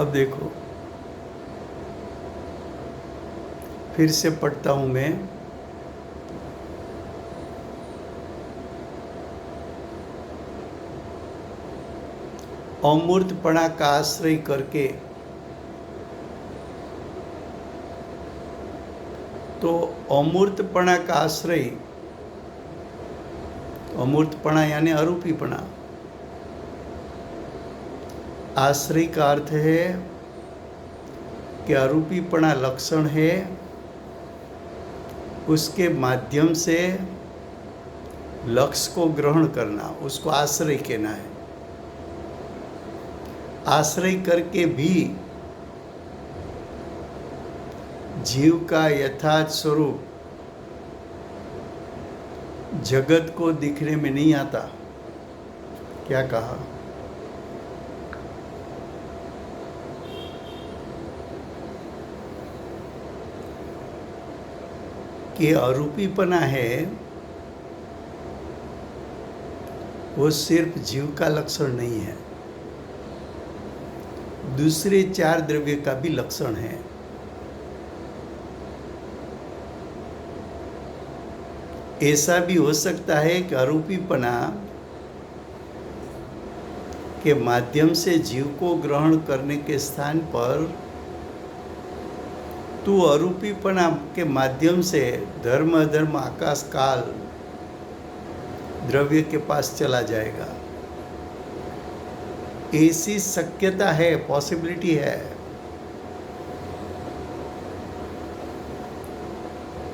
अब देखो, फिर से पढ़ता हूं मैं। अमूर्तपणा का आश्रय करके, तो अमूर्तपणा का आश्रय, अमूर्तपणा यानी अरूपीपणा, आश्रय का अर्थ है कि अरूपीपणा लक्षण है, उसके माध्यम से लक्ष्य को ग्रहण करना, उसको आश्रय कहना है। आश्रय करके भी जीव का यथार्थ स्वरूप जगत को दिखने में नहीं आता। क्या कहा? कि अरूपीपना है वो सिर्फ जीव का लक्षण नहीं है, दूसरे 4 द्रव्य का भी लक्षण है। ऐसा भी हो सकता है कि अरूपीपना के माध्यम से जीव को ग्रहण करने के स्थान पर तू अरूपीपना के माध्यम से धर्म अधर्म आकाश काल द्रव्य के पास चला जाएगा। ऐसी शक्यता है, पॉसिबिलिटी है।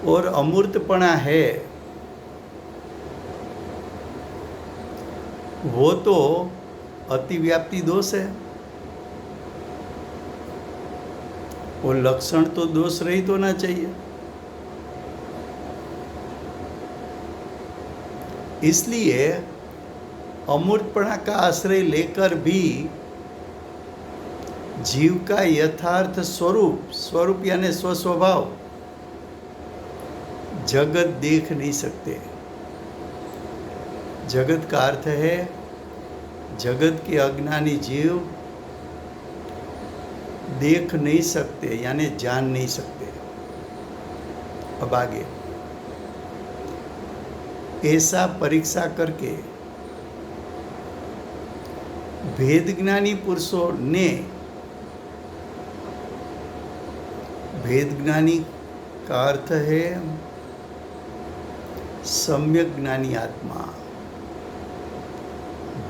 और अमूर्तपणा है वो तो अतिव्याप्ति दोष है, वो लक्षण तो दोष रहित होना चाहिए। इसलिए अमूर्तपणा का आश्रय लेकर भी जीव का यथार्थ स्वरूप यानी स्वस्वभाव जगत देख नहीं सकते। जगत का अर्थ है जगत के अज्ञानी जीव देख नहीं सकते यानी जान नहीं सकते। अब आगे, ऐसा परीक्षा करके भेदज्ञानी पुरुषों ने, भेदज्ञानी का अर्थ है सम्यक ज्ञानी आत्मा,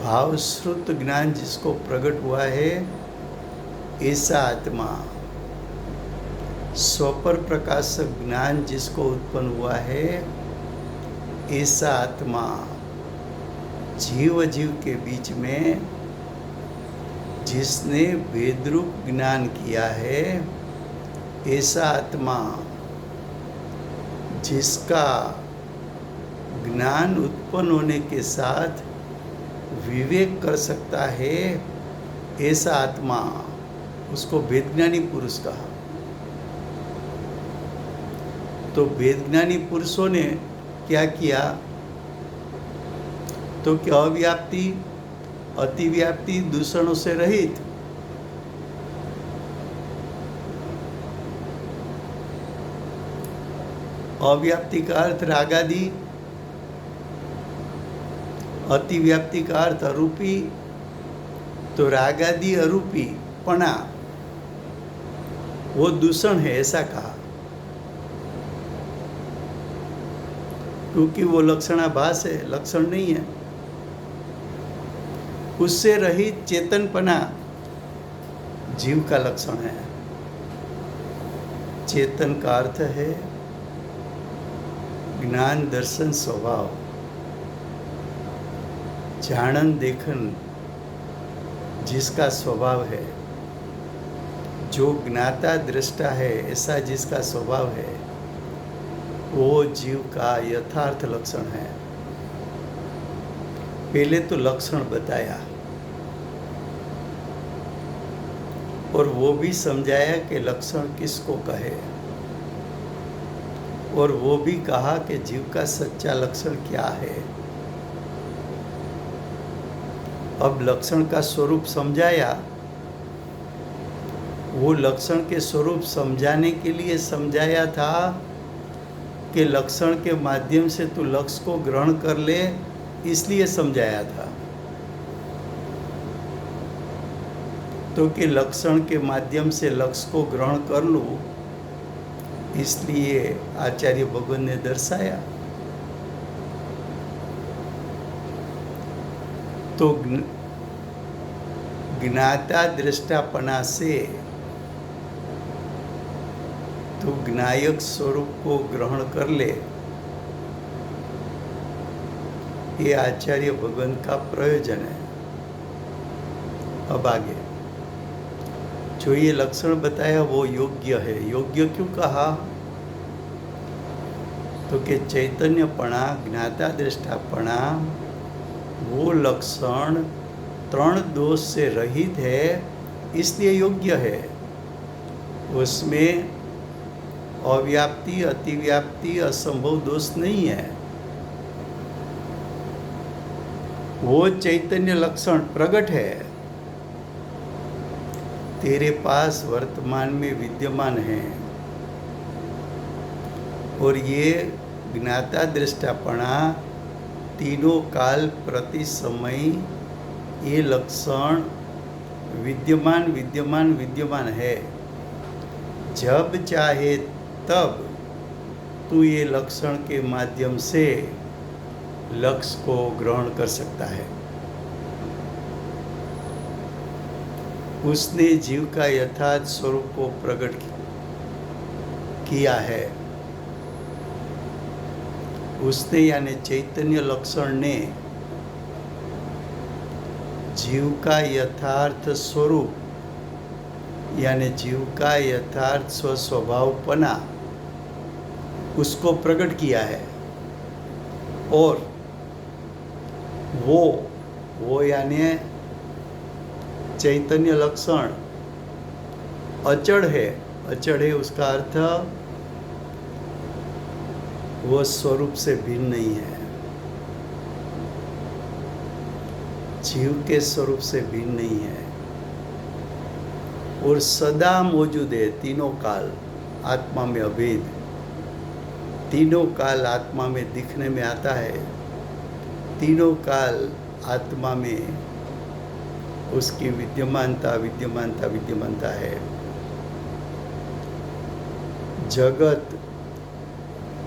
भावश्रुत ज्ञान जिसको प्रकट हुआ है ऐसा आत्मा, स्वपर प्रकाशक ज्ञान जिसको उत्पन्न हुआ है ऐसा आत्मा, जीव के बीच में जिसने वेदरूप ज्ञान किया है ऐसा आत्मा, जिसका ज्ञान उत्पन्न होने के साथ विवेक कर सकता है ऐसा आत्मा, उसको वेदज्ञानी पुरुष कहा। तो वेदज्ञानी पुरुषों ने क्या किया? तो क्या अव्याप्ति अतिव्याप्ति दूषणों से रहित, अव्याप्ति का अर्थ रागादि, अतिव्याप्ति का अर्थ अरूपी, तो रागादि अरूपी पना वो दूषण है ऐसा कहा, क्योंकि वो लक्षणाभास है, लक्षण नहीं है। उससे रहित चेतनपना जीव का लक्षण है। चेतन का अर्थ है ज्ञान दर्शन स्वभाव, जानन देखन जिसका स्वभाव है, जो ज्ञाता दृष्टा है ऐसा जिसका स्वभाव है, वो जीव का यथार्थ लक्षण है। पहले तो लक्षण बताया और वो भी समझाया कि लक्षण किसको कहे, और वो भी कहा कि जीव का सच्चा लक्षण क्या है। अब लक्षण का स्वरूप समझाया वो लक्षण के स्वरूप समझाने के लिए समझाया था कि लक्षण के माध्यम से तू लक्ष्य को ग्रहण कर ले, इसलिए समझाया था। तो कि लक्षण के माध्यम से लक्ष्य को ग्रहण कर लूं, इसलिए आचार्य भगवान ने दर्शाया। तो ज्ञाता दृष्टापना से तो ज्ञायक स्वरूप को ग्रहण कर ले, ये आचार्य भगवान का प्रयोजन है। अब आगे जो ये लक्षण बताया वो योग्य है। योग्य क्यों कहा? तो कि चैतन्यपणा, ज्ञाता दृष्टापणा, वो लक्षण 3 दोष से रहित है, इसलिए योग्य है। उसमें अव्याप्ति, अतिव्याप्ति, असंभव दोष नहीं है। वो चैतन्य लक्षण प्रकट है, तेरे पास वर्तमान में विद्यमान है। और ये ज्ञाता दृष्टापना तीनों काल प्रति समय ये लक्षण विद्यमान विद्यमान विद्यमान है। जब चाहे तब तू ये लक्षण के माध्यम से लक्ष्य को ग्रहण कर सकता है। उसने जीव का यथार्थ स्वरूप को प्रकट किया है। उसने यानी चैतन्य लक्षण ने जीव का यथार्थ स्वरूप यानी जीव का यथार्थ स्वभावपना उसको प्रकट किया है। और वो यानी चैतन्य लक्षण अचड़ है। अचड़ है उसका अर्थ वो स्वरूप से भिन्न नहीं है, जीव के स्वरूप से भिन्न नहीं है और सदा मौजूद है। तीनों काल आत्मा में अभेद, तीनों काल आत्मा में दिखने में आता है, तीनों काल आत्मा में उसकी विद्यमानता विद्यमानता विद्यमानता है। जगत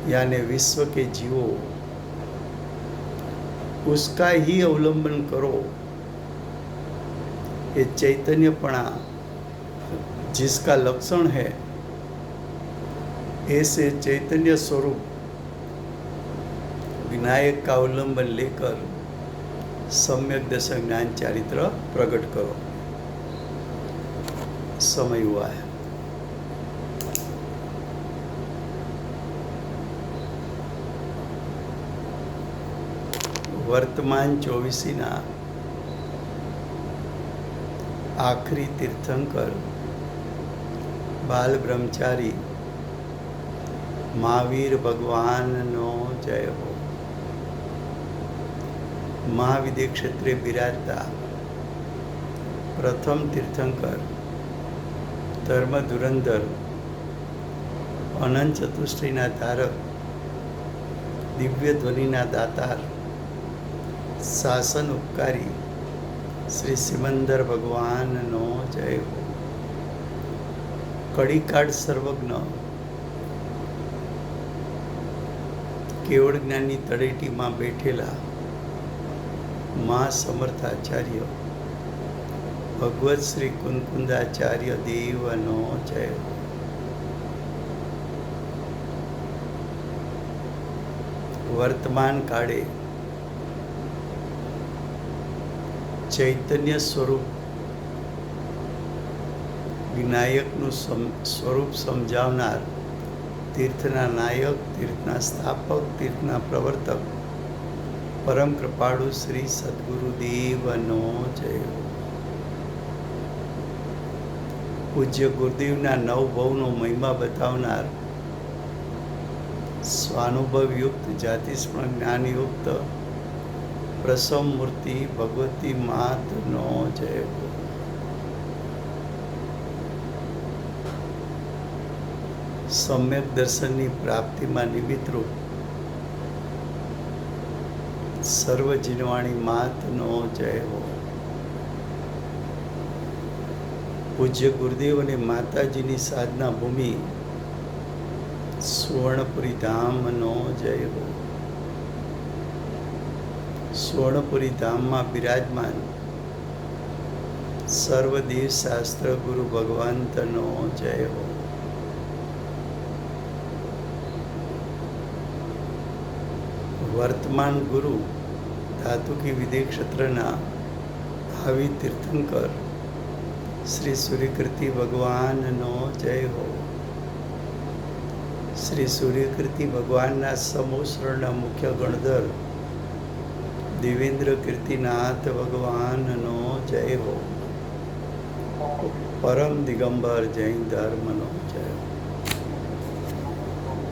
यानी विश्व के जीवों उसका ही अवलंबन करो। ये चैतन्यपणा जिसका लक्षण है, ऐसे चैतन्य स्वरूप विनायक का अवलंबन लेकर सम्यक दशा ज्ञान चारित्र प्रकट करो। समय हुआ है। वर्तमान 24 आखरी तीर्थंकर बाल ब्रह्मचारी महावीर भगवान नो जय हो। महाविद्य क्षेत्रे बिराजता प्रथम तीर्थंकर धर्म धुरंधर अनंत चतुष्टयना धारक दिव्य ध्वनिना दातार शासन उपकारी श्री सिमंदर भगवान नो जय हो। कड़ीकाठ सर्वज्ञ केवળ જ્ઞાનની તળેટીમાં બેઠેલા મા સમર્થાચાર્ય ભગવત શ્રી કુંકુંદાચાર્ય દેવનો જય હો। વર્તમાન કાળે ચૈતન્ય સ્વરૂપ વિનાયકનું સ્વરૂપ સમજાવનાર तीर्थना नायक, तीर्थना स्थापक, तीर्थना प्रवर्तक परम कृपाळु श्री सद्गुरुदेवनो जय हो। पूज्य गुरुदेवना नवभवनो महिमा बतावनार स्वानुभव युक्त जातिस्मरण ज्ञान युक्त प्रसम मूर्ति भगवती मातनो जय हो। સમ્યક દર્શનની પ્રાપ્તિમાં નિમિત્તરૂપ સર્વ જીનવાણી માતનો જય હો. પૂજ્ય ગુરુદેવ અને માતાજીની સાધના ભૂમિ સુવર્ણપુરી ધામનો જય હો. સુવર્ણપુરી ધામમાં બિરાજમાન સર્વદેવ શાસ્ત્ર ગુરુ ભગવંતનો જય હો. વર્તમાન ગુરુ ધાતુકી વિદેહ ક્ષેત્રના ભાવિ તીર્થંકર શ્રી સૂર્યકીર્તિ ભગવાનનો જય હો. શ્રી સૂર્યકીર્તિ ભગવાનના સમોસરણના મુખ્ય ગણધર દેવેન્દ્ર કીર્તિનાથ ભગવાનનો જય હો. પરમ દિગંબર જૈન ધર્મનો જય હો.